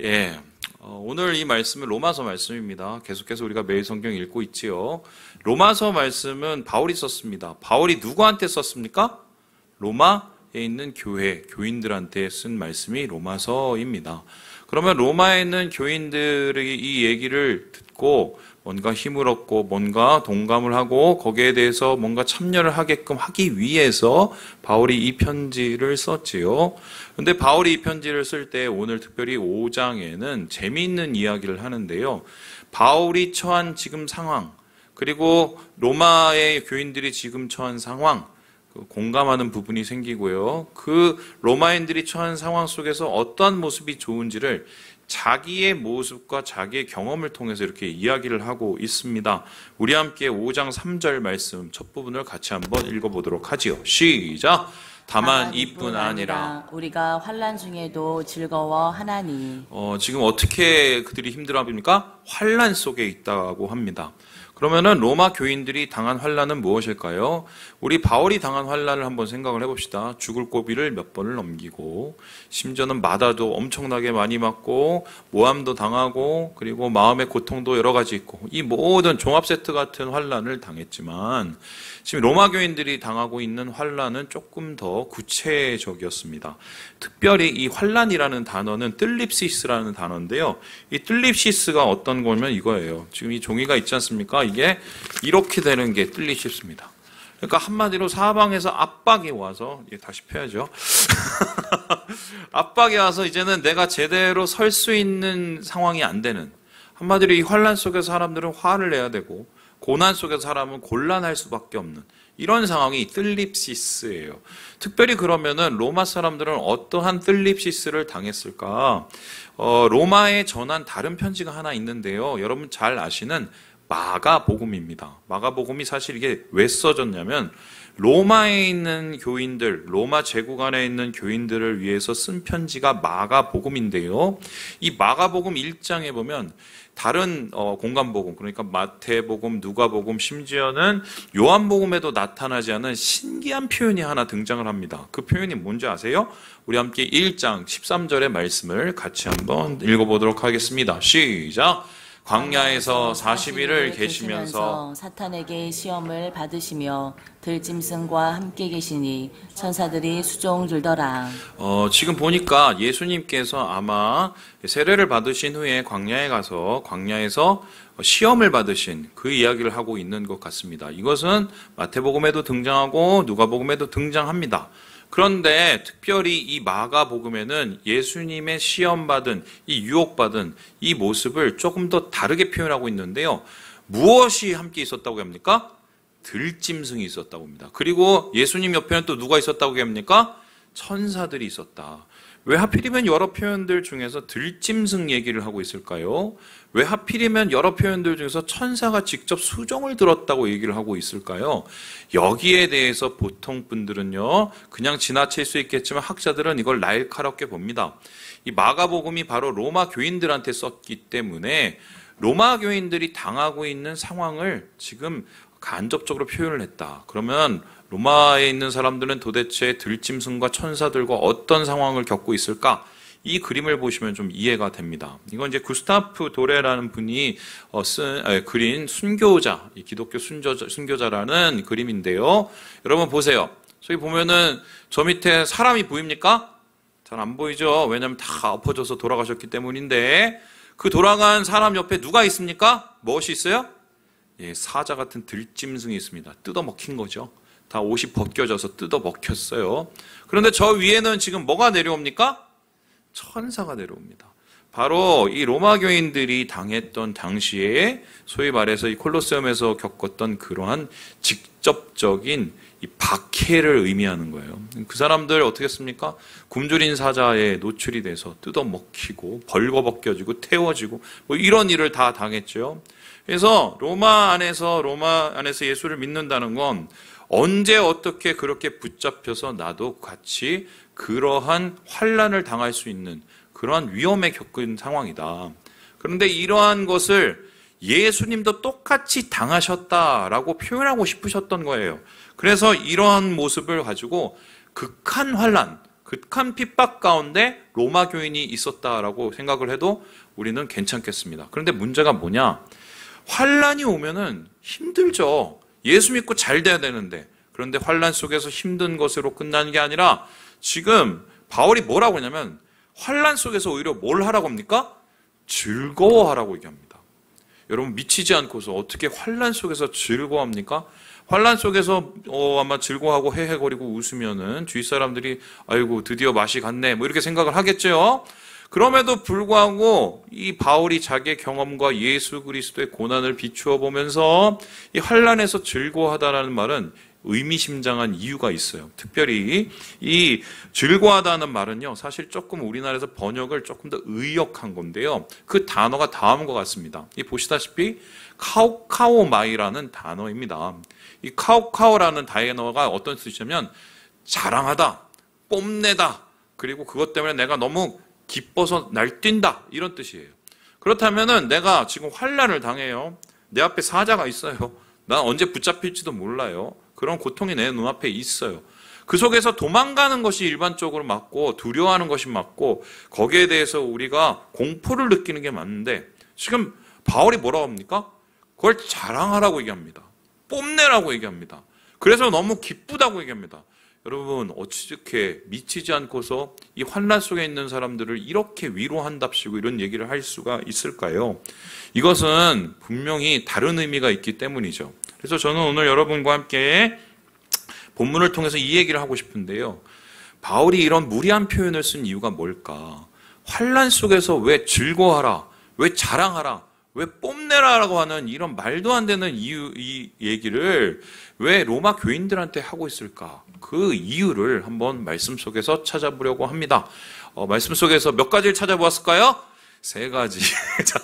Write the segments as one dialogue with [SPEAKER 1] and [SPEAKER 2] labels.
[SPEAKER 1] 예, 오늘 이 말씀은 로마서 말씀입니다. 계속해서 우리가 매일 성경 읽고 있지요. 로마서 말씀은 바울이 썼습니다. 바울이 누구한테 썼습니까? 로마에 있는 교인들한테 쓴 말씀이 로마서입니다. 그러면 로마에 있는 교인들이 이 얘기를 듣고 뭔가 힘을 얻고 뭔가 동감을 하고 거기에 대해서 뭔가 참여를 하게끔 하기 위해서 바울이 이 편지를 썼지요. 근데 바울이 이 편지를 쓸 때 오늘 특별히 5장에는 재미있는 이야기를 하는데요. 바울이 처한 지금 상황, 그리고 로마의 교인들이 지금 처한 상황, 공감하는 부분이 생기고요. 그 로마인들이 처한 상황 속에서 어떠한 모습이 좋은지를 자기의 모습과 자기의 경험을 통해서 이렇게 이야기를 하고 있습니다. 우리 함께 5장 3절 말씀 첫 부분을 같이 한번 읽어보도록 하지요. 시작! 다만 이뿐 아니라
[SPEAKER 2] 우리가 환난 중에도 즐거워하나니.
[SPEAKER 1] 지금 어떻게 그들이 힘들어합니까? 환난 속에 있다고 합니다. 그러면은 로마 교인들이 당한 환난은 무엇일까요? 우리 바울이 당한 환난을 한번 생각을 해봅시다. 죽을 고비를 몇 번을 넘기고 심지어는 마다도 엄청나게 많이 맞고 모함도 당하고 그리고 마음의 고통도 여러 가지 있고 이 모든 종합 세트 같은 환난을 당했지만 지금 로마 교인들이 당하고 있는 환난은 조금 더 구체적이었습니다. 특별히 이 환난이라는 단어는 뜰립시스라는 단어인데요. 이 뜰립시스가 어떤 거냐면 이거예요. 지금 이 종이가 있지 않습니까? 이게 이렇게 되는 게 뜰립시스입니다. 그러니까 한마디로 사방에서 압박이 와서 다시 펴야죠. 압박이 와서 이제는 내가 제대로 설 수 있는 상황이 안 되는, 한마디로 이 환난 속에서 사람들은 화를 내야 되고 고난 속에서 사람은 곤란할 수밖에 없는 이런 상황이 뜰립시스예요. 특별히 그러면은 로마 사람들은 어떠한 뜰립시스를 당했을까? 로마에 전한 다른 편지가 하나 있는데요. 여러분 잘 아시는 마가복음입니다. 마가복음이 사실 이게 왜 써졌냐면 로마에 있는 교인들, 로마 제국 안에 있는 교인들을 위해서 쓴 편지가 마가복음인데요. 이 마가복음 1장에 보면 다른 공간복음, 그러니까 마태복음, 누가복음, 심지어는 요한복음에도 나타나지 않은 신기한 표현이 하나 등장을 합니다. 그 표현이 뭔지 아세요? 우리 함께 1장 13절의 말씀을 같이 한번 읽어보도록 하겠습니다. 시작! 광야에서 40일을 계시면서
[SPEAKER 2] 사탄에게 시험을 받으시며 들짐승과 함께 계시니 천사들이 수종 들더라.
[SPEAKER 1] 지금 보니까 예수님께서 아마 세례를 받으신 후에 광야에 가서 광야에서 시험을 받으신 그 이야기를 하고 있는 것 같습니다. 이것은 마태복음에도 등장하고 누가복음에도 등장합니다. 그런데 특별히 이 마가복음에는 예수님의 시험받은, 이 유혹받은 이 모습을 조금 더 다르게 표현하고 있는데요. 무엇이 함께 있었다고 합니까? 들짐승이 있었다고 합니다. 그리고 예수님 옆에는 또 누가 있었다고 합니까? 천사들이 있었다. 왜 하필이면 여러 표현들 중에서 들짐승 얘기를 하고 있을까요? 왜 하필이면 여러 표현들 중에서 천사가 직접 수종을 들었다고 얘기를 하고 있을까요? 여기에 대해서 보통 분들은요, 그냥 지나칠 수 있겠지만 학자들은 이걸 날카롭게 봅니다. 이 마가복음이 바로 로마 교인들한테 썼기 때문에 로마 교인들이 당하고 있는 상황을 지금 간접적으로 표현을 했다. 그러면 로마에 있는 사람들은 도대체 들짐승과 천사들과 어떤 상황을 겪고 있을까? 이 그림을 보시면 좀 이해가 됩니다. 이건 이제 구스타프 도레라는 분이 그린 순교자, 기독교 순교자라는 그림인데요. 여러분 보세요. 저기 보면은 저 밑에 사람이 보입니까? 잘 안 보이죠? 왜냐하면 다 엎어져서 돌아가셨기 때문인데 그 돌아간 사람 옆에 누가 있습니까? 무엇이 있어요? 예, 사자 같은 들짐승이 있습니다. 뜯어먹힌 거죠. 다 옷이 벗겨져서 뜯어먹혔어요. 그런데 저 위에는 지금 뭐가 내려옵니까? 천사가 내려옵니다. 바로 이 로마 교인들이 당했던 당시에 소위 말해서 이 콜로세움에서 겪었던 그러한 직접적인 이 박해를 의미하는 거예요. 그 사람들 어떻게 했습니까? 굶주린 사자에 노출이 돼서 뜯어먹히고 벌거벗겨지고 태워지고 뭐 이런 일을 다 당했죠. 그래서 로마 안에서 예수를 믿는다는 건 언제 어떻게 그렇게 붙잡혀서 나도 같이 그러한 환난을 당할 수 있는 그러한 위험에 겪은 상황이다. 그런데 이러한 것을 예수님도 똑같이 당하셨다라고 표현하고 싶으셨던 거예요. 그래서 이러한 모습을 가지고 극한 환난, 극한 핍박 가운데 로마 교인이 있었다라고 생각을 해도 우리는 괜찮겠습니다. 그런데 문제가 뭐냐? 환란이 오면은 힘들죠. 예수 믿고 잘 돼야 되는데. 그런데 환란 속에서 힘든 것으로 끝나는 게 아니라 지금 바울이 뭐라고 하냐면 환란 속에서 오히려 뭘 하라고 합니까? 즐거워하라고 얘기합니다. 여러분 미치지 않고서 어떻게 환란 속에서 즐거워합니까? 환란 속에서 아마 즐거워하고 헤헤거리고 웃으면은 주위 사람들이 아이고 드디어 맛이 갔네 뭐 이렇게 생각을 하겠죠. 그럼에도 불구하고 이 바울이 자기의 경험과 예수 그리스도의 고난을 비추어 보면서 이 환란에서 즐거워하다라는 말은 의미심장한 이유가 있어요. 특별히 이 즐거워하다는 말은요, 사실 조금 우리나라에서 번역을 조금 더 의역한 건데요. 그 단어가 다음과 같습니다. 이 보시다시피 카오카오마이라는 단어입니다. 이 카오카오라는 단어가 어떤 뜻이냐면 자랑하다, 뽐내다, 그리고 그것 때문에 내가 너무 기뻐서 날뛴다 이런 뜻이에요. 그렇다면은 내가 지금 환란을 당해요. 내 앞에 사자가 있어요. 난 언제 붙잡힐지도 몰라요. 그런 고통이 내 눈앞에 있어요. 그 속에서 도망가는 것이 일반적으로 맞고 두려워하는 것이 맞고 거기에 대해서 우리가 공포를 느끼는 게 맞는데 지금 바울이 뭐라고 합니까? 그걸 자랑하라고 얘기합니다. 뽐내라고 얘기합니다. 그래서 너무 기쁘다고 얘기합니다. 여러분 어찌게 미치지 않고서 이 환난 속에 있는 사람들을 이렇게 위로한답시고 이런 얘기를 할 수가 있을까요? 이것은 분명히 다른 의미가 있기 때문이죠. 그래서 저는 오늘 여러분과 함께 본문을 통해서 이 얘기를 하고 싶은데요. 바울이 이런 무리한 표현을 쓴 이유가 뭘까? 환난 속에서 왜 즐거워하라, 왜 자랑하라, 왜 뽐내라라고 하는 이런 말도 안 되는 이 얘기를 왜 로마 교인들한테 하고 있을까? 그 이유를 한번 말씀 속에서 찾아보려고 합니다. 말씀 속에서 몇 가지를 찾아보았을까요? 3가지. 자,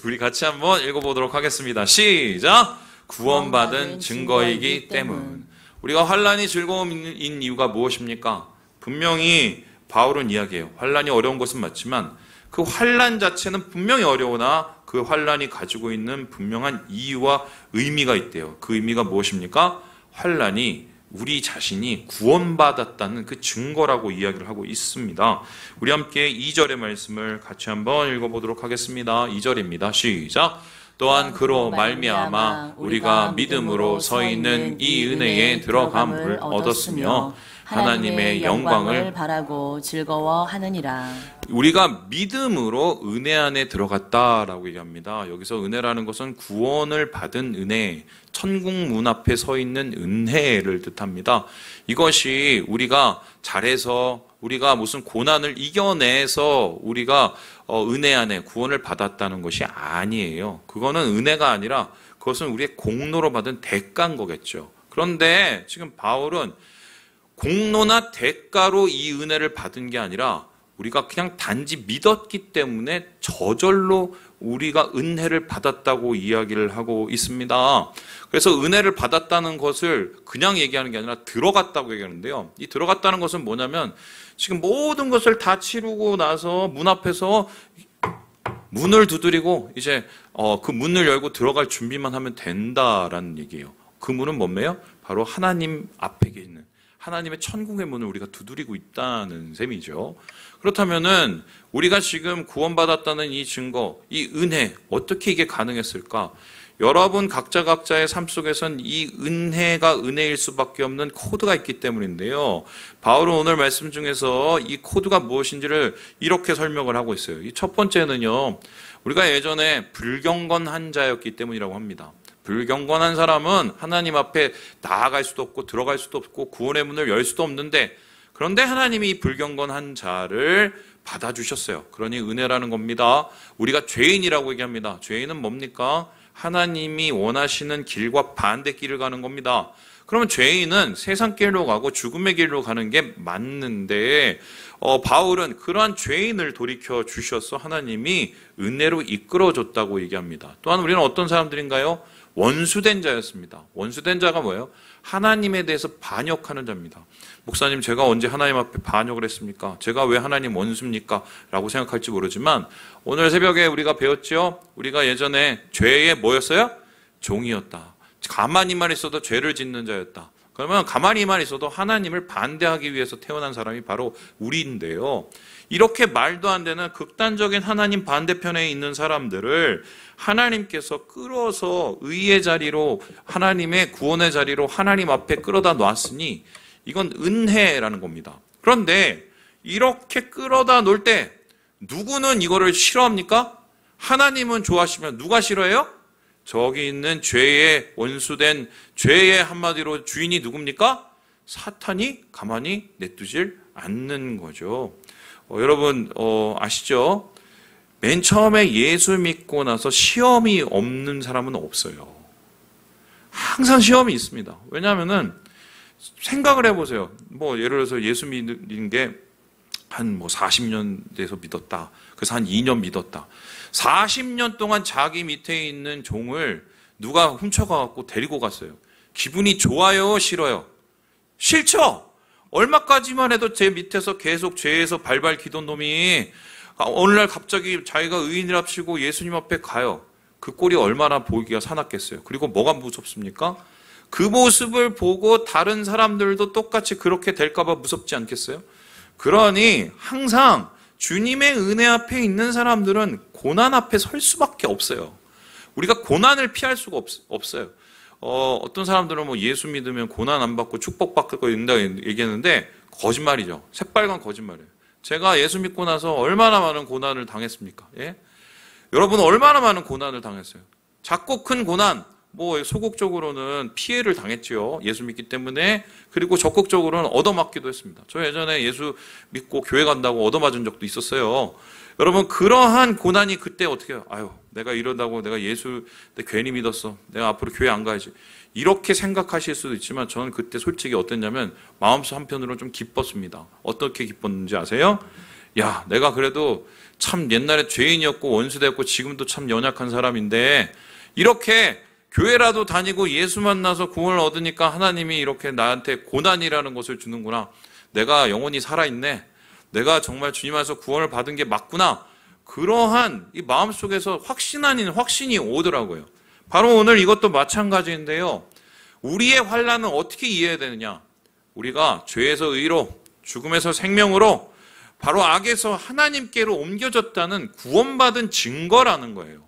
[SPEAKER 1] 우리 같이 한번 읽어보도록 하겠습니다. 시작! 구원받은 증거이기 때문. 우리가 환란이 즐거움인 이유가 무엇입니까? 분명히 바울은 이야기해요. 환란이 어려운 것은 맞지만 그 환란 자체는 분명히 어려우나 그 환란이 가지고 있는 분명한 이유와 의미가 있대요. 그 의미가 무엇입니까? 환란이 우리 자신이 구원받았다는 그 증거라고 이야기를 하고 있습니다. 우리 함께 2절의 말씀을 같이 한번 읽어보도록 하겠습니다. 2절입니다. 시작! 또한 그로 말미암아 우리가 믿음으로 서 있는 이 은혜에 들어감을 얻었으며 하나님의 영광을
[SPEAKER 2] 바라고 즐거워하느니라.
[SPEAKER 1] 우리가 믿음으로 은혜 안에 들어갔다라고 얘기합니다. 여기서 은혜라는 것은 구원을 받은 은혜, 천국 문 앞에 서 있는 은혜를 뜻합니다. 이것이 우리가 잘해서 우리가 무슨 고난을 이겨내서 우리가 은혜 안에 구원을 받았다는 것이 아니에요. 그거는 은혜가 아니라 그것은 우리의 공로로 받은 대가인 거겠죠. 그런데 지금 바울은 공로나 대가로 이 은혜를 받은 게 아니라 우리가 그냥 단지 믿었기 때문에 저절로 우리가 은혜를 받았다고 이야기를 하고 있습니다. 그래서 은혜를 받았다는 것을 그냥 얘기하는 게 아니라 들어갔다고 얘기하는데요. 이 들어갔다는 것은 뭐냐면 지금 모든 것을 다 치르고 나서 문 앞에서 문을 두드리고 이제 그 문을 열고 들어갈 준비만 하면 된다라는 얘기예요. 그 문은 뭐예요? 바로 하나님 앞에 있는 하나님의 천국의 문을 우리가 두드리고 있다는 셈이죠. 그렇다면은 우리가 지금 구원받았다는 이 증거, 이 은혜, 어떻게 이게 가능했을까? 여러분 각자의 삶 속에선 이 은혜가 은혜일 수밖에 없는 코드가 있기 때문인데요. 바울은 오늘 말씀 중에서 이 코드가 무엇인지를 이렇게 설명을 하고 있어요. 이 첫 번째는요, 우리가 예전에 불경건한 자였기 때문이라고 합니다. 불경건한 사람은 하나님 앞에 나아갈 수도 없고 들어갈 수도 없고 구원의 문을 열 수도 없는데 그런데 하나님이 이 불경건한 자를 받아주셨어요. 그러니 은혜라는 겁니다. 우리가 죄인이라고 얘기합니다. 죄인은 뭡니까? 하나님이 원하시는 길과 반대 길을 가는 겁니다. 그러면 죄인은 세상 길로 가고 죽음의 길로 가는 게 맞는데 바울은 그러한 죄인을 돌이켜 주셔서 하나님이 은혜로 이끌어줬다고 얘기합니다. 또한 우리는 어떤 사람들인가요? 원수된 자였습니다. 원수된 자가 뭐예요? 하나님에 대해서 반역하는 자입니다. 목사님, 제가 언제 하나님 앞에 반역을 했습니까? 제가 왜 하나님 원수입니까? 라고 생각할지 모르지만 오늘 새벽에 우리가 배웠죠? 우리가 예전에 죄의 뭐였어요? 종이었다. 가만히만 있어도 죄를 짓는 자였다. 그러면 가만히만 있어도 하나님을 반대하기 위해서 태어난 사람이 바로 우리인데요. 이렇게 말도 안 되는 극단적인 하나님 반대편에 있는 사람들을 하나님께서 끌어서 의의 자리로, 하나님의 구원의 자리로 하나님 앞에 끌어다 놨으니 이건 은혜라는 겁니다. 그런데 이렇게 끌어다 놓을 때 누구는 이거를 싫어합니까? 하나님은 좋아하시면 누가 싫어해요? 저기 있는 죄의 원수된, 죄의 한마디로 주인이 누굽니까? 사탄이 가만히 내두질 않는 거죠. 여러분 아시죠? 맨 처음에 예수 믿고 나서 시험이 없는 사람은 없어요. 항상 시험이 있습니다. 왜냐하면은 생각을 해보세요. 뭐 예를 들어서 예수 믿는 게 한 40년 돼서 믿었다. 그래서 한 2년 믿었다. 40년 동안 자기 밑에 있는 종을 누가 훔쳐가갖고 데리고 갔어요. 기분이 좋아요? 싫어요? 싫죠? 얼마까지만 해도 제 밑에서 계속 죄에서 발발 기던 놈이 어느 날 갑자기 자기가 의인이랍시고 예수님 앞에 가요. 그 꼴이 얼마나 보기가 사납겠어요. 그리고 뭐가 무섭습니까? 그 모습을 보고 다른 사람들도 똑같이 그렇게 될까봐 무섭지 않겠어요? 그러니 항상 주님의 은혜 앞에 있는 사람들은 고난 앞에 설 수밖에 없어요. 우리가 고난을 피할 수가 없어요. 어떤 사람들은 뭐 예수 믿으면 고난 안 받고 축복받고 된다고 얘기했는데 거짓말이죠. 새빨간 거짓말이에요. 제가 예수 믿고 나서 얼마나 많은 고난을 당했습니까? 예? 여러분 얼마나 많은 고난을 당했어요. 작고 큰 고난, 뭐 소극적으로는 피해를 당했지요. 예수 믿기 때문에. 그리고 적극적으로는 얻어맞기도 했습니다. 저 예전에 예수 믿고 교회 간다고 얻어맞은 적도 있었어요. 여러분 그러한 고난이 그때 어떻게 해요? 아유 내가 이런다고 내가 예수 괜히 믿었어. 내가 앞으로 교회 안 가야지. 이렇게 생각하실 수도 있지만 저는 그때 솔직히 어땠냐면 마음속 한편으로는 좀 기뻤습니다. 어떻게 기뻤는지 아세요? 야 내가 그래도 참 옛날에 죄인이었고 원수됐고 지금도 참 연약한 사람인데 이렇게 교회라도 다니고 예수 만나서 구원을 얻으니까 하나님이 이렇게 나한테 고난이라는 것을 주는구나. 내가 영혼이 살아있네. 내가 정말 주님 안에서 구원을 받은 게 맞구나. 그러한 이 마음속에서 확신 아닌 확신이 오더라고요. 바로 오늘 이것도 마찬가지인데요. 우리의 환난은 어떻게 이해해야 되느냐? 우리가 죄에서 의로, 죽음에서 생명으로, 바로 악에서 하나님께로 옮겨졌다는 구원받은 증거라는 거예요.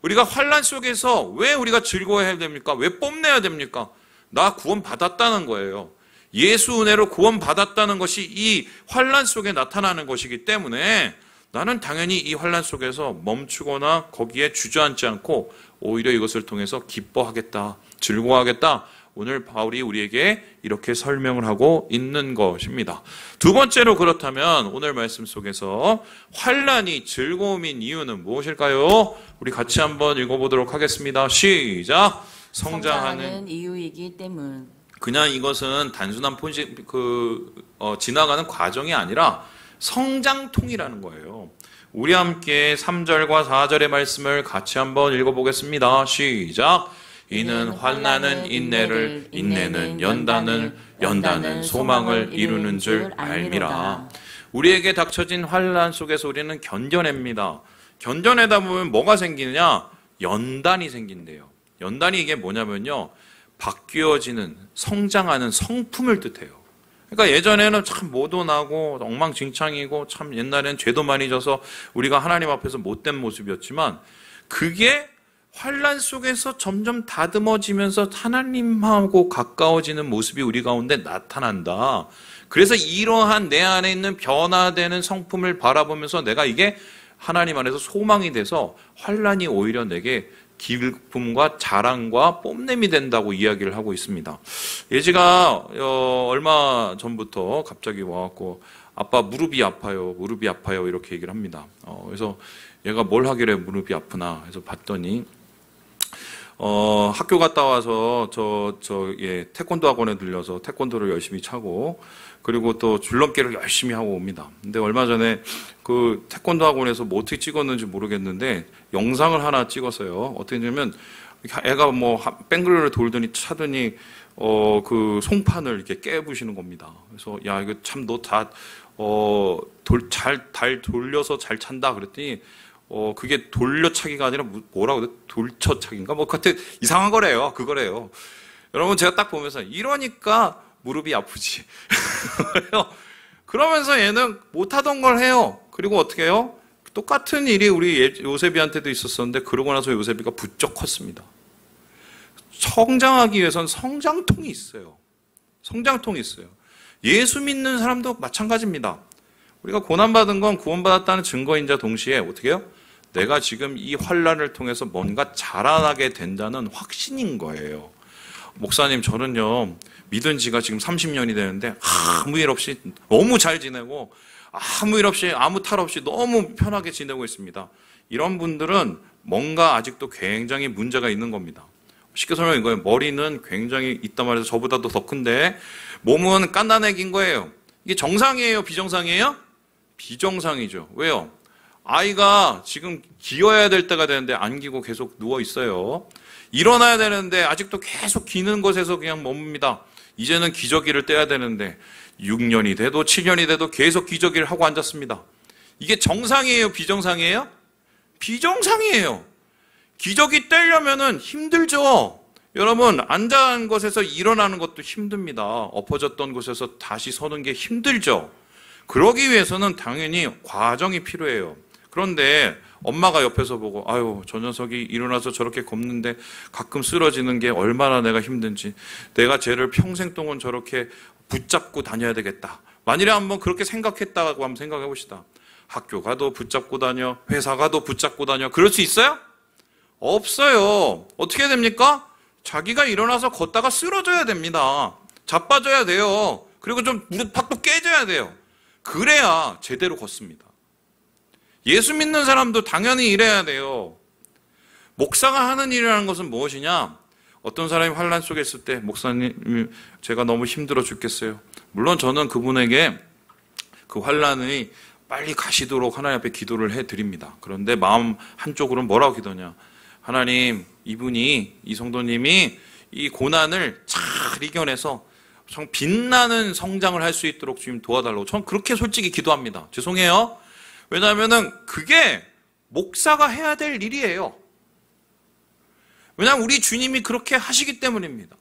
[SPEAKER 1] 우리가 환난 속에서 왜 우리가 즐거워해야 됩니까? 왜 뽐내야 됩니까? 나 구원 받았다는 거예요. 예수 은혜로 구원 받았다는 것이 이 환난 속에 나타나는 것이기 때문에 나는 당연히 이 환난 속에서 멈추거나 거기에 주저앉지 않고 오히려 이것을 통해서 기뻐하겠다, 즐거워하겠다. 오늘 바울이 우리에게 이렇게 설명을 하고 있는 것입니다. 두 번째로 그렇다면 오늘 말씀 속에서 환난이 즐거움인 이유는 무엇일까요? 우리 같이 한번 읽어보도록 하겠습니다. 시작! 성장하는
[SPEAKER 2] 이유이기 때문.
[SPEAKER 1] 그냥 이것은 단순한 지나가는 과정이 아니라 성장통이라는 거예요. 우리 함께 3절과 4절의 말씀을 같이 한번 읽어보겠습니다. 시작! 이는 환난은 인내를, 인내는 연단을, 연단은 소망을 이루는 줄 알미라. 우리에게 닥쳐진 환난 속에서 우리는 견뎌냅니다. 견뎌내다 보면 뭐가 생기느냐? 연단이 생긴대요. 연단이 이게 뭐냐면요, 바뀌어지는, 성장하는 성품을 뜻해요. 그러니까 예전에는 참 모도나고 엉망진창이고 참 옛날에는 죄도 많이 져서 우리가 하나님 앞에서 못된 모습이었지만 그게 환난 속에서 점점 다듬어지면서 하나님하고 가까워지는 모습이 우리 가운데 나타난다. 그래서 이러한 내 안에 있는 변화되는 성품을 바라보면서 내가 이게 하나님 안에서 소망이 돼서 환난이 오히려 내게 기쁨과 자랑과 뽐냄이 된다고 이야기를 하고 있습니다. 예지가 얼마 전부터 갑자기 와갖고 아빠 무릎이 아파요, 무릎이 아파요 이렇게 얘기를 합니다. 그래서 얘가 뭘 하길래 무릎이 아프나 해서 봤더니 학교 갔다 와서 태권도 학원에 들려서 태권도를 열심히 차고 그리고 또 줄넘기를 열심히 하고 옵니다. 근데 얼마 전에 그 태권도 학원에서 뭐 어떻게 찍었는지 모르겠는데 영상을 하나 찍었어요. 어떻게 되냐면 애가 뭐 뺑글을 돌더니 차더니 그 송판을 이렇게 깨부시는 겁니다. 그래서 야 이거 참 너 다 잘 돌려서 잘 찬다 그랬더니 그게 돌려차기가 아니라 뭐라고 그래? 돌쳐차기인가? 뭐, 같은 이상한 거래요. 그거래요. 여러분 제가 딱 보면서 이러니까 무릎이 아프지. 그러면서 얘는 못하던 걸 해요. 그리고 어떻게 해요? 똑같은 일이 우리 요셉이한테도 있었었는데 그러고 나서 요셉이가 부쩍 컸습니다. 성장하기 위해선 성장통이 있어요. 성장통이 있어요. 예수 믿는 사람도 마찬가지입니다. 우리가 고난받은 건 구원받았다는 증거인자 동시에 어떻게 해요? 내가 지금 이 환난을 통해서 뭔가 자라나게 된다는 확신인 거예요. 목사님 저는요 믿은 지가 지금 30년이 되는데 아무 일 없이 너무 잘 지내고 아무 일 없이 아무 탈 없이 너무 편하게 지내고 있습니다. 이런 분들은 뭔가 아직도 굉장히 문제가 있는 겁니다. 쉽게 설명한 거예요. 머리는 굉장히 있단 말이죠. 저보다도 더 큰데 몸은 깐난애기인 거예요. 이게 정상이에요? 비정상이에요? 비정상이죠. 왜요? 아이가 지금 기어야 될 때가 되는데 안 기고 계속 누워 있어요. 일어나야 되는데 아직도 계속 기는 곳에서 그냥 머뭅니다. 이제는 기저귀를 떼야 되는데 6년이 돼도 7년이 돼도 계속 기저귀를 하고 앉았습니다. 이게 정상이에요? 비정상이에요? 비정상이에요. 기저귀 떼려면은 힘들죠. 여러분 앉은 곳에서 일어나는 것도 힘듭니다. 엎어졌던 곳에서 다시 서는 게 힘들죠. 그러기 위해서는 당연히 과정이 필요해요. 그런데 엄마가 옆에서 보고 아유 저 녀석이 일어나서 저렇게 걷는데 가끔 쓰러지는 게 얼마나 내가 힘든지 내가 쟤를 평생 동안 저렇게 붙잡고 다녀야 되겠다. 만일에 한번 그렇게 생각했다고 한번 생각해 봅시다. 학교 가도 붙잡고 다녀, 회사 가도 붙잡고 다녀. 그럴 수 있어요? 없어요. 어떻게 됩니까? 자기가 일어나서 걷다가 쓰러져야 됩니다. 자빠져야 돼요. 그리고 좀 무릎팍도 깨져야 돼요. 그래야 제대로 걷습니다. 예수 믿는 사람도 당연히 이래야 돼요. 목사가 하는 일이라는 것은 무엇이냐? 어떤 사람이 환난 속에 있을 때 목사님 제가 너무 힘들어 죽겠어요. 물론 저는 그분에게 그 환난이 빨리 가시도록 하나님 앞에 기도를 해드립니다. 그런데 마음 한쪽으로는 뭐라고 기도냐? 하나님 이분이 이 성도님이 이 고난을 잘 이겨내서 정 빛나는 성장을 할 수 있도록 주님 도와달라고 저는 그렇게 솔직히 기도합니다. 죄송해요. 왜냐하면은 그게 목사가 해야 될 일이에요. 왜냐하면 우리 주님이 그렇게 하시기 때문입니다.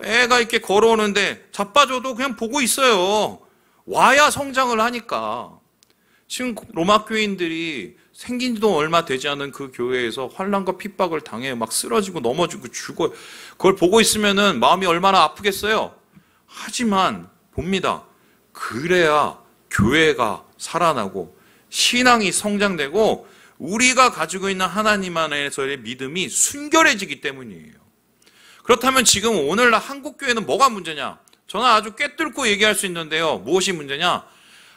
[SPEAKER 1] 애가 이렇게 걸어오는데 자빠져도 그냥 보고 있어요. 와야 성장을 하니까. 지금 로마 교인들이 생긴 지도 얼마 되지 않은 그 교회에서 환난과 핍박을 당해 막 쓰러지고 넘어지고 죽어요. 그걸 보고 있으면은 마음이 얼마나 아프겠어요. 하지만 봅니다. 그래야 교회가 살아나고 신앙이 성장되고 우리가 가지고 있는 하나님 안에서의 믿음이 순결해지기 때문이에요. 그렇다면 지금 오늘날 한국교회는 뭐가 문제냐? 저는 아주 꿰뚫고 얘기할 수 있는데요. 무엇이 문제냐?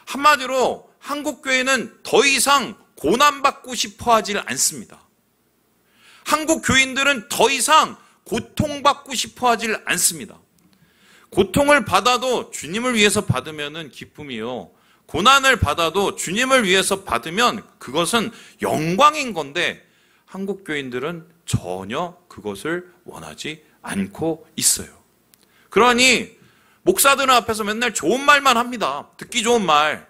[SPEAKER 1] 한마디로 한국교회는 더 이상 고난받고 싶어 하질 않습니다. 한국 교인들은 더 이상 고통받고 싶어 하질 않습니다. 고통을 받아도 주님을 위해서 받으면 기쁨이요. 고난을 받아도 주님을 위해서 받으면 그것은 영광인 건데 한국 교인들은 전혀 그것을 원하지 않고 있어요. 그러니 목사들 앞에서 맨날 좋은 말만 합니다. 듣기 좋은 말.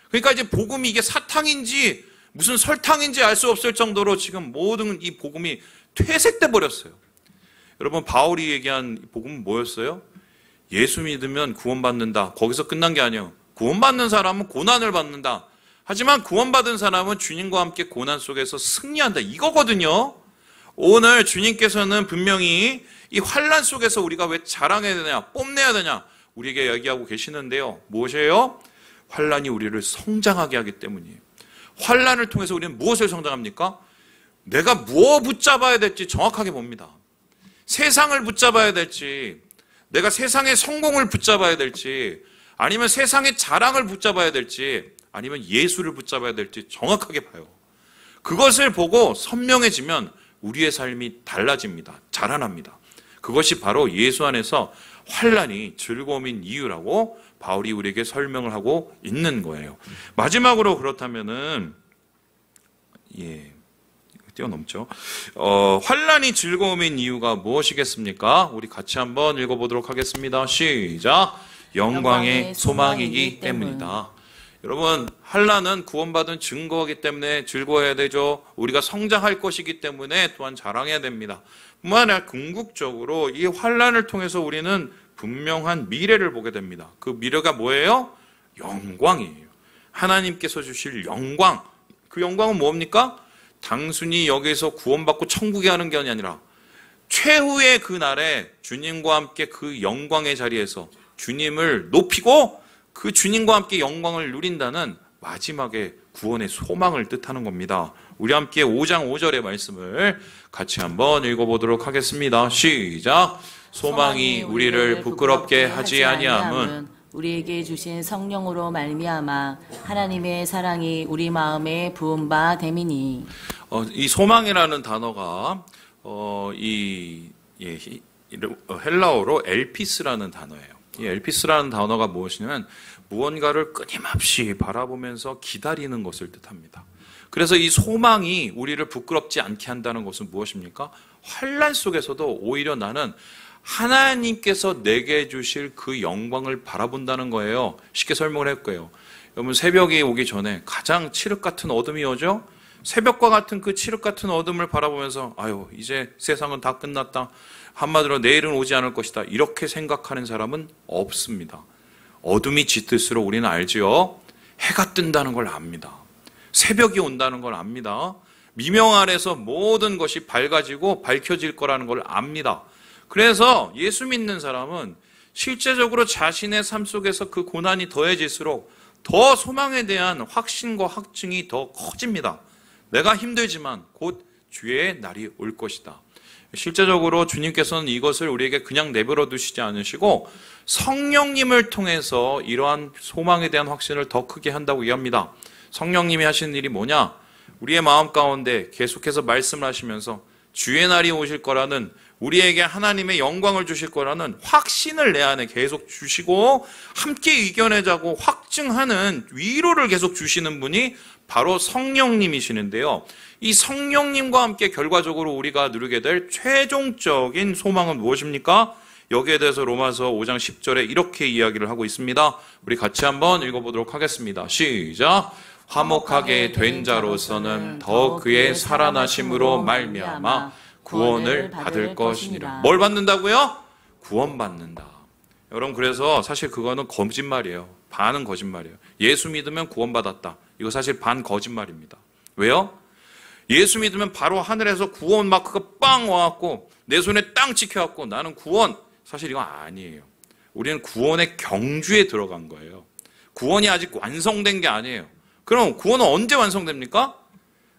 [SPEAKER 1] 그러니까 이제 복음이 이게 사탕인지 무슨 설탕인지 알 수 없을 정도로 지금 모든 이 복음이 퇴색돼 버렸어요. 여러분 바울이 얘기한 복음은 뭐였어요? 예수 믿으면 구원받는다. 거기서 끝난 게 아니에요. 구원받는 사람은 고난을 받는다. 하지만 구원받은 사람은 주님과 함께 고난 속에서 승리한다. 이거거든요. 오늘 주님께서는 분명히 이 환난 속에서 우리가 왜 자랑해야 되냐, 뽐내야 되냐 우리에게 이야기하고 계시는데요. 무엇이에요? 환난이 우리를 성장하게 하기 때문이에요. 환난을 통해서 우리는 무엇을 성장합니까? 내가 무엇 붙잡아야 될지 정확하게 봅니다. 세상을 붙잡아야 될지, 내가 세상의 성공을 붙잡아야 될지, 아니면 세상의 자랑을 붙잡아야 될지, 아니면 예수를 붙잡아야 될지 정확하게 봐요. 그것을 보고 선명해지면 우리의 삶이 달라집니다. 자라납니다. 그것이 바로 예수 안에서 환난이 즐거움인 이유라고 바울이 우리에게 설명을 하고 있는 거예요. 마지막으로 그렇다면은 뛰어넘죠. 환난이 즐거움인 이유가 무엇이겠습니까? 우리 같이 한번 읽어보도록 하겠습니다. 시작. 영광의 소망이기 때문이다. 여러분, 환난은 구원받은 증거이기 때문에 즐거워해야 되죠. 우리가 성장할 것이기 때문에 또한 자랑해야 됩니다. 뿐만 아니라 궁극적으로 이 환난을 통해서 우리는 분명한 미래를 보게 됩니다. 그 미래가 뭐예요? 영광이에요. 하나님께서 주실 영광. 그 영광은 뭡니까? 단순히 여기서 구원받고 천국에 가는 게 아니라 최후의 그 날에 주님과 함께 그 영광의 자리에서 주님을 높이고 그 주님과 함께 영광을 누린다는 마지막에 구원의 소망을 뜻하는 겁니다. 우리 함께 5장 5절의 말씀을 같이 한번 읽어보도록 하겠습니다. 시작. 소망이 우리를 부끄럽게 하지 아니함은
[SPEAKER 2] 우리에게 주신 성령으로 말미암아 하나님의 사랑이 우리 마음에 부은 바 됨이니.
[SPEAKER 1] 이 소망이라는 단어가 헬라어로 엘피스라는 단어예요. 이 엘피스라는 단어가 무엇이냐면 무언가를 끊임없이 바라보면서 기다리는 것을 뜻합니다. 그래서 이 소망이 우리를 부끄럽지 않게 한다는 것은 무엇입니까? 환난 속에서도 오히려 나는 하나님께서 내게 주실 그 영광을 바라본다는 거예요. 쉽게 설명을 할 거예요. 여러분, 새벽이 오기 전에 가장 칠흑 같은 어둠이 오죠? 새벽과 같은 그 칠흑 같은 어둠을 바라보면서 아유, 이제 세상은 다 끝났다. 한마디로 내일은 오지 않을 것이다. 이렇게 생각하는 사람은 없습니다. 어둠이 짙을수록 우리는 알지요. 해가 뜬다는 걸 압니다. 새벽이 온다는 걸 압니다. 미명 아래서 모든 것이 밝아지고 밝혀질 거라는 걸 압니다. 그래서 예수 믿는 사람은 실제적으로 자신의 삶 속에서 그 고난이 더해질수록 더 소망에 대한 확신과 확증이 더 커집니다. 내가 힘들지만 곧 주의 날이 올 것이다. 실제적으로 주님께서는 이것을 우리에게 그냥 내버려 두시지 않으시고 성령님을 통해서 이러한 소망에 대한 확신을 더 크게 한다고 이해합니다. 성령님이 하시는 일이 뭐냐? 우리의 마음 가운데 계속해서 말씀을 하시면서 주의 날이 오실 거라는, 우리에게 하나님의 영광을 주실 거라는 확신을 내 안에 계속 주시고 함께 이겨내자고 확증하는 위로를 계속 주시는 분이 바로 성령님이시는데요. 이 성령님과 함께 결과적으로 우리가 누리게 될 최종적인 소망은 무엇입니까? 여기에 대해서 로마서 5장 10절에 이렇게 이야기를 하고 있습니다. 우리 같이 한번 읽어보도록 하겠습니다. 시작. 화목하게 된 자로서는 더 그의 살아나심으로 말미암아 구원을 받을 것이니라. 뭘 받는다고요? 구원받는다. 여러분, 그래서 사실 그거는 거짓말이에요. 반은 거짓말이에요. 예수 믿으면 구원받았다. 이거 사실 반 거짓말입니다. 왜요? 예수 믿으면 바로 하늘에서 구원 마크가 빵 와갖고 내 손에 땅 찍혀갖고 나는 구원. 사실 이거 아니에요. 우리는 구원의 경주에 들어간 거예요. 구원이 아직 완성된 게 아니에요. 그럼 구원은 언제 완성됩니까?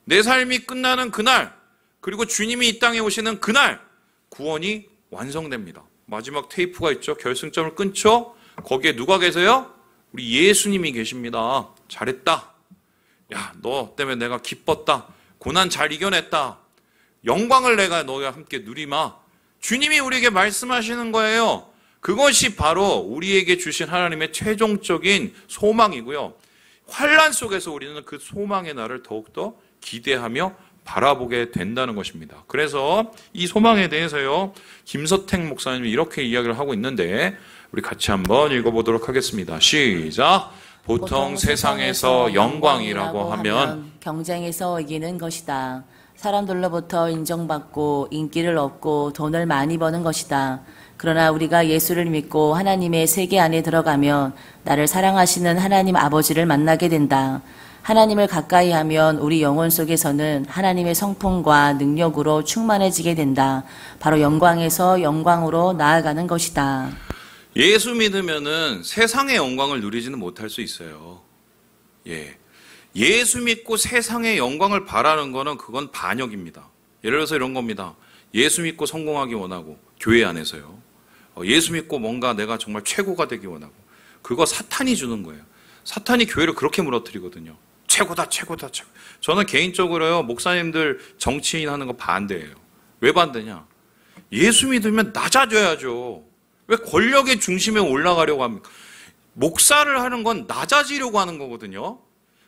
[SPEAKER 1] 내 삶이 끝나는 그날, 그리고 주님이 이 땅에 오시는 그날 구원이 완성됩니다. 마지막 테이프가 있죠. 결승점을 끊죠. 거기에 누가 계세요? 우리 예수님이 계십니다. 잘했다. 야, 너 때문에 내가 기뻤다. 고난 잘 이겨냈다. 영광을 내가 너와 함께 누리마. 주님이 우리에게 말씀하시는 거예요. 그것이 바로 우리에게 주신 하나님의 최종적인 소망이고요. 환난 속에서 우리는 그 소망의 날을 더욱더 기대하며 바라보게 된다는 것입니다. 그래서 이 소망에 대해서요, 김서택 목사님이 이렇게 이야기를 하고 있는데 우리 같이 한번 읽어보도록 하겠습니다. 시작. 보통 세상에서 영광이라고 하면
[SPEAKER 2] 경쟁에서 이기는 것이다. 사람들로부터 인정받고 인기를 얻고 돈을 많이 버는 것이다. 그러나 우리가 예수를 믿고 하나님의 세계 안에 들어가면 나를 사랑하시는 하나님 아버지를 만나게 된다. 하나님을 가까이 하면 우리 영혼 속에서는 하나님의 성품과 능력으로 충만해지게 된다. 바로 영광에서 영광으로 나아가는 것이다.
[SPEAKER 1] 예수 믿으면은 세상의 영광을 누리지는 못할 수 있어요. 예수 믿고 세상의 영광을 바라는 거는 그건 반역입니다. 예를 들어서 이런 겁니다. 예수 믿고 성공하기 원하고 교회 안에서요. 예수 믿고 뭔가 내가 정말 최고가 되기 원하고, 그거 사탄이 주는 거예요. 사탄이 교회를 그렇게 무너뜨리거든요. 최고다, 최고다, 최고. 저는 개인적으로요, 목사님들 정치인 하는 거 반대예요. 왜 반대냐? 예수 믿으면 낮아져야죠. 왜 권력의 중심에 올라가려고 합니까? 목사를 하는 건 낮아지려고 하는 거거든요.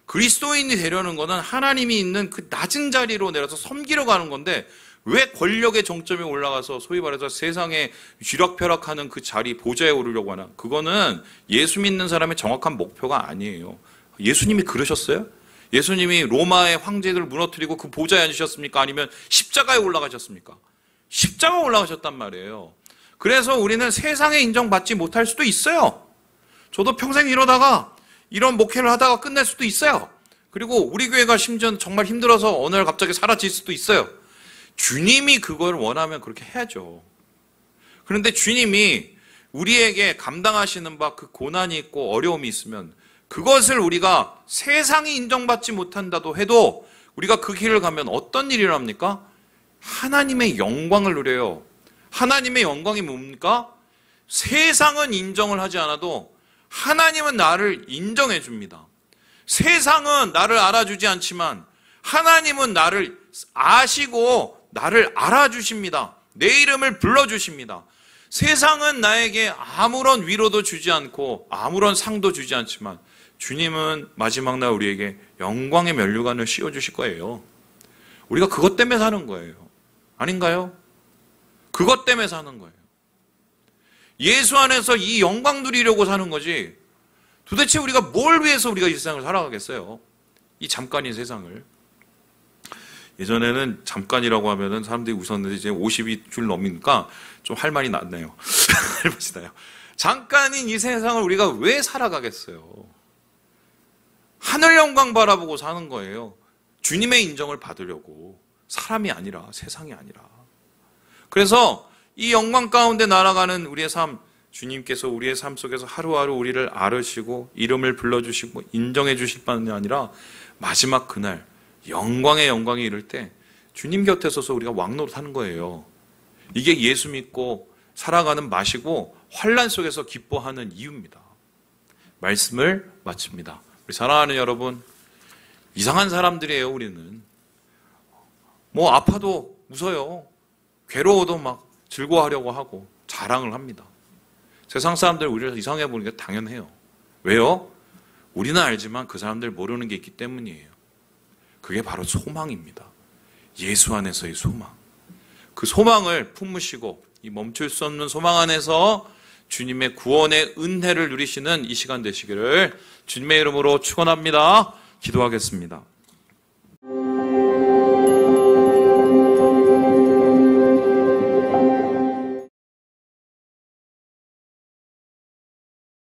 [SPEAKER 1] 그리스도인이 되려는 거는 하나님이 있는 그 낮은 자리로 내려서 섬기려고 하는 건데, 왜 권력의 정점에 올라가서 소위 말해서 세상에 쥐락펴락하는 그 자리, 보좌에 오르려고 하나? 그거는 예수 믿는 사람의 정확한 목표가 아니에요. 예수님이 그러셨어요? 예수님이 로마의 황제들을 무너뜨리고 그 보좌에 앉으셨습니까? 아니면 십자가에 올라가셨습니까? 십자가에 올라가셨단 말이에요. 그래서 우리는 세상에 인정받지 못할 수도 있어요. 저도 평생 이러다가 이런 목회를 하다가 끝낼 수도 있어요. 그리고 우리 교회가 심지어 정말 힘들어서 어느 날 갑자기 사라질 수도 있어요. 주님이 그걸 원하면 그렇게 해야죠. 그런데 주님이 우리에게 감당하시는 바 그 고난이 있고 어려움이 있으면 그것을 우리가 세상이 인정받지 못한다도 해도 우리가 그 길을 가면 어떤 일이 일어납니까? 하나님의 영광을 누려요. 하나님의 영광이 뭡니까? 세상은 인정을 하지 않아도 하나님은 나를 인정해 줍니다. 세상은 나를 알아주지 않지만 하나님은 나를 아시고 나를 알아주십니다. 내 이름을 불러주십니다. 세상은 나에게 아무런 위로도 주지 않고 아무런 상도 주지 않지만 주님은 마지막 날 우리에게 영광의 면류관을 씌워주실 거예요. 우리가 그것 때문에 사는 거예요. 아닌가요? 그것 때문에 사는 거예요. 예수 안에서 이 영광 누리려고 사는 거지 도대체 우리가 뭘 위해서 우리가 이 세상을 살아가겠어요? 이 잠깐인 세상을. 예전에는 잠깐이라고 하면은 사람들이 웃었는데 이제 50이 줄 넘으니까 좀 할 말이 낫네요. 할 맛이 나요. 잠깐인 이 세상을 우리가 왜 살아가겠어요? 하늘 영광 바라보고 사는 거예요. 주님의 인정을 받으려고. 사람이 아니라, 세상이 아니라. 그래서 이 영광 가운데 날아가는 우리의 삶, 주님께서 우리의 삶 속에서 하루하루 우리를 아르시고 이름을 불러주시고 인정해 주실 뿐이 아니라 마지막 그날 영광의 영광이 이를 때 주님 곁에 서서 우리가 왕노릇하는 거예요. 이게 예수 믿고 살아가는 맛이고 환난 속에서 기뻐하는 이유입니다. 말씀을 마칩니다. 우리 사랑하는 여러분, 이상한 사람들이에요. 우리는 뭐 아파도 웃어요. 괴로워도 막 즐거워하려고 하고 자랑을 합니다. 세상 사람들 우리를 이상해 보는 게 당연해요. 왜요? 우리는 알지만 그 사람들 모르는 게 있기 때문이에요. 그게 바로 소망입니다. 예수 안에서의 소망. 그 소망을 품으시고 이 멈출 수 없는 소망 안에서 주님의 구원의 은혜를 누리시는 이 시간 되시기를 주님의 이름으로 축원합니다. 기도하겠습니다.